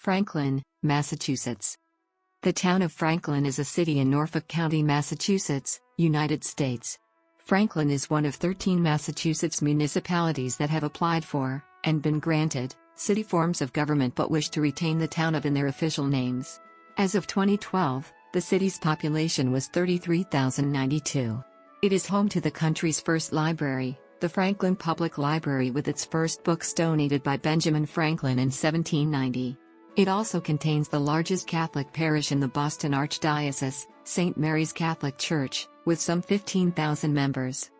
Franklin, Massachusetts. The town of Franklin is a city in Norfolk County, Massachusetts, United States. Franklin is one of 13 Massachusetts municipalities that have applied for, and been granted, city forms of government but wish to retain the town of in their official names. As of 2012, the city's population was 33,092. It is home to the country's first library, the Franklin Public Library, with its first books donated by Benjamin Franklin in 1790. It also contains the largest Catholic parish in the Boston Archdiocese, St. Mary's Catholic Church, with some 15,000 members.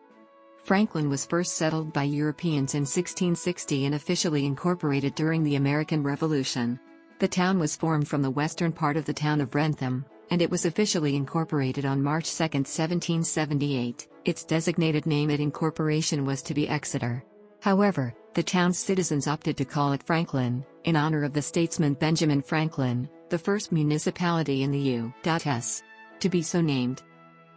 Franklin was first settled by Europeans in 1660 and officially incorporated during the American Revolution. The town was formed from the western part of the town of Wrentham, and it was officially incorporated on March 2, 1778. Its designated name at incorporation was to be Exeter. However, the town's citizens opted to call it Franklin, in honor of the statesman Benjamin Franklin, the first municipality in the U.S. to be so named.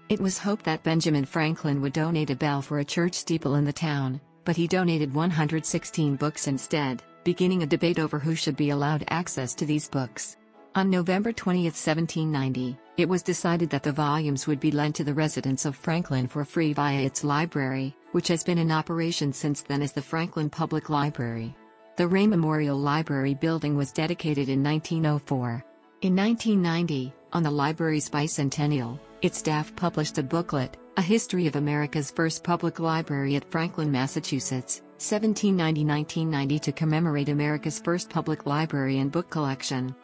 It was hoped that Benjamin Franklin would donate a bell for a church steeple in the town, but he donated 116 books instead, beginning a debate over who should be allowed access to these books. On November 20, 1790, it was decided that the volumes would be lent to the residents of Franklin for free via its library, which has been in operation since then as the Franklin Public Library. The Ray Memorial Library building was dedicated in 1904. In 1990, on the library's bicentennial, its staff published a booklet, A History of America's First Public Library at Franklin, Massachusetts, 1790-1990, to commemorate America's first public library and book collection.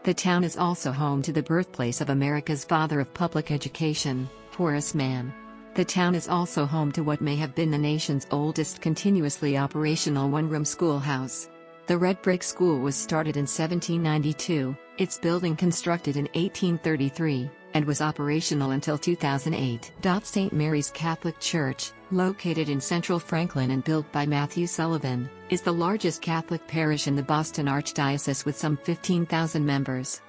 The town is also home to the birthplace of America's father of public education, Horace Mann. The town is also home to what may have been the nation's oldest continuously operational one-room schoolhouse. The Red Brick School was started in 1792, its building constructed in 1833, and was operational until 2008. St. Mary's Catholic Church, located in central Franklin and built by Matthew Sullivan, is the largest Catholic parish in the Boston Archdiocese with some 15,000 members.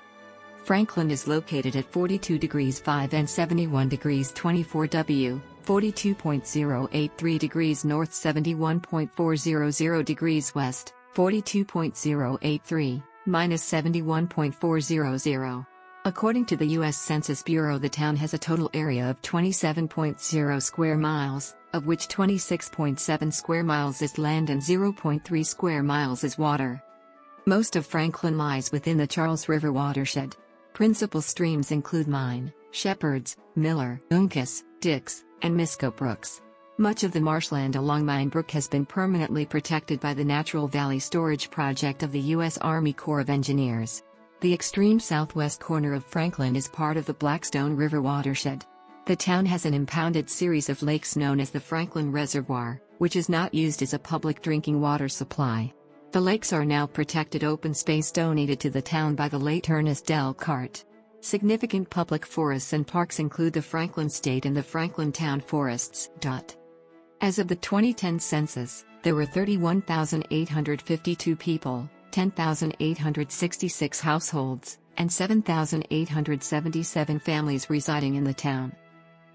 Franklin is located at 42 degrees 5 and 71 degrees 24 W, 42.083 degrees north, 71.400 degrees west, 42.083, minus 71.400. According to the U.S. Census Bureau, the town has a total area of 27.0 square miles, of which 26.7 square miles is land and 0.3 square miles is water. Most of Franklin lies within the Charles River watershed. Principal streams include Mine, Shepherds, Miller, Uncas, Dix, and Misco Brooks. Much of the marshland along Mine Brook has been permanently protected by the Natural Valley Storage Project of the U.S. Army Corps of Engineers. The extreme southwest corner of Franklin is part of the Blackstone River watershed. The town has an impounded series of lakes known as the Franklin Reservoir, which is not used as a public drinking water supply. The lakes are now protected open space donated to the town by the late Ernest Del Carte. Significant public forests and parks include the Franklin State and the Franklin Town Forests. As of the 2010 census, there were 31,852 people, 10,866 households, and 7,877 families residing in the town.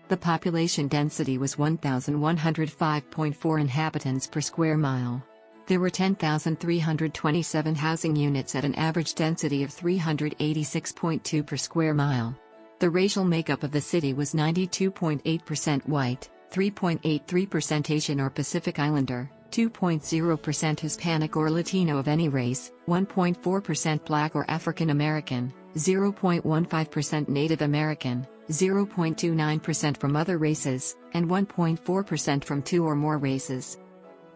The population density was 1,105.4 inhabitants per square mile. There were 10,327 housing units at an average density of 386.2 per square mile. The racial makeup of the city was 92.8% white, 3.83% Asian or Pacific Islander, 2.0% Hispanic or Latino of any race, 1.4% Black or African American, 0.15% Native American, 0.29% from other races, and 1.4% from two or more races.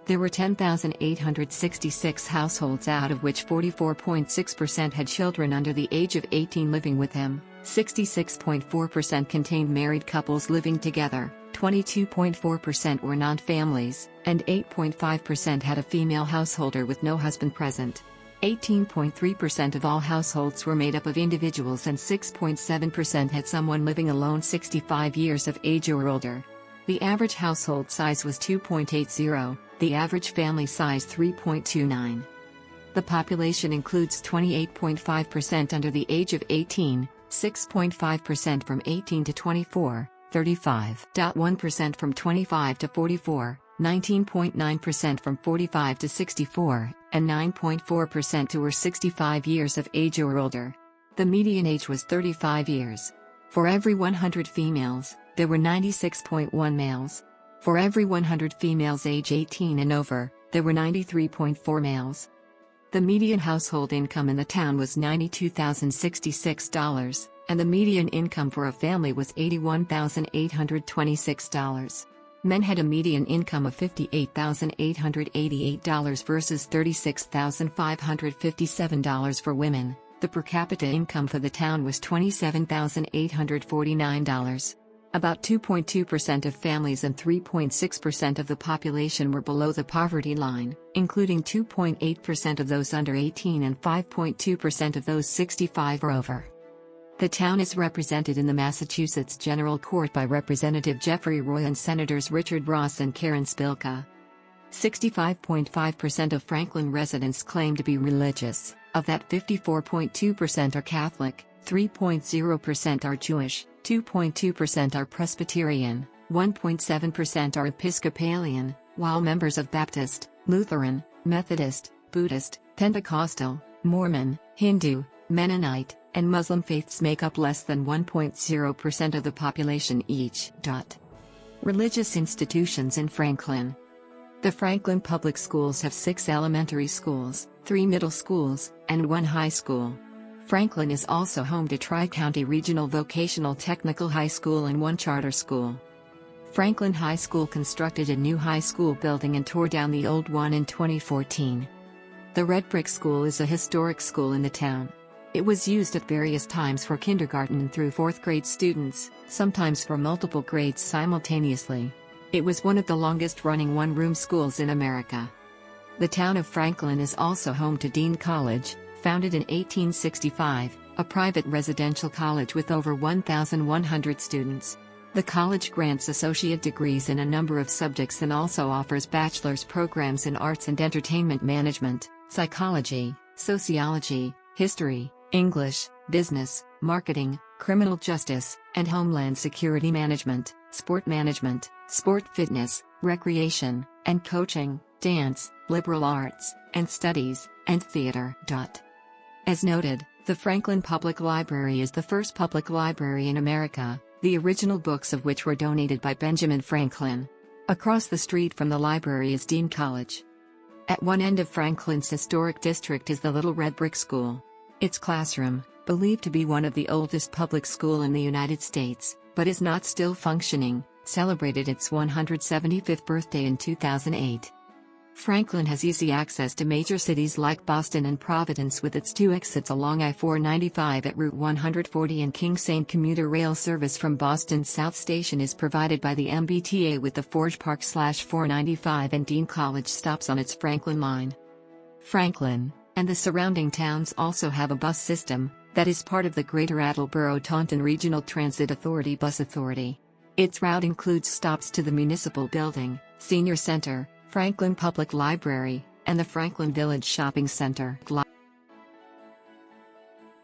There were 10,866 households, out of which 44.6% had children under the age of 18 living with them, 66.4% contained married couples living together, 22.4% were non-families, and 8.5% had a female householder with no husband present. 18.3% of all households were made up of individuals and 6.7% had someone living alone 65 years of age or older. The average household size was 2.80, the average family size 3.29. The population includes 28.5% under the age of 18, 6.5% from 18 to 24, 35.1% from 25 to 44, 19.9% from 45 to 64, and 9.4% who were 65 years of age or older. The median age was 35 years. For every 100 females, there were 96.1 males. For every 100 females age 18 and over, there were 93.4 males. The median household income in the town was $92,066, and the median income for a family was $81,826. Men had a median income of $58,888 versus $36,557 for women. The per capita income for the town was $27,849. About 2.2% of families and 3.6% of the population were below the poverty line, including 2.8% of those under 18 and 5.2% of those 65 or over. The town is represented in the Massachusetts General Court by Representative Jeffrey Roy and Senators Richard Ross and Karen Spilka. 65.5% of Franklin residents claim to be religious. Of that, 54.2% are Catholic, 3.0% are Jewish, 2.2% are Presbyterian, 1.7% are Episcopalian, while members of Baptist, Lutheran, Methodist, Buddhist, Pentecostal, Mormon, Hindu, Mennonite, and Muslim faiths make up less than 1.0% of the population each. Religious institutions in Franklin. The Franklin Public Schools have 6 elementary schools, 3 middle schools, and 1 high school. Franklin is also home to Tri-County Regional Vocational Technical High School and 1 charter school. Franklin High School constructed a new high school building and tore down the old one in 2014. The Red Brick School is a historic school in the town. It was used at various times for kindergarten through 4th grade students, sometimes for multiple grades simultaneously. It was one of the longest-running one-room schools in America. The town of Franklin is also home to Dean College, founded in 1865, a private residential college with over 1,100 students. The college grants associate degrees in a number of subjects and also offers bachelor's programs in arts and entertainment management, psychology, sociology, history, English, business, marketing, criminal justice, and homeland security management, sport fitness, recreation, and coaching, dance, liberal arts, and studies, and theater. As noted, the Franklin Public Library is the first public library in America, the original books of which were donated by Benjamin Franklin. Across the street from the library is Dean College. At one end of Franklin's historic district is the Little Red Brick School. Its classroom, believed to be one of the oldest public schools in the United States, but is not still functioning, celebrated its 175th birthday in 2008. Franklin has easy access to major cities like Boston and Providence with its 2 exits along I-495 at Route 140 and King Saint commuter rail service from Boston South Station is provided by the MBTA with the Forge Park/495 and Dean College stops on its Franklin line. Franklin and the surrounding towns also have a bus system that is part of the Greater Attleboro-Taunton Regional Transit Authority Bus Authority. Its route includes stops to the Municipal Building, Senior Center, Franklin Public Library, and the Franklin Village Shopping Center.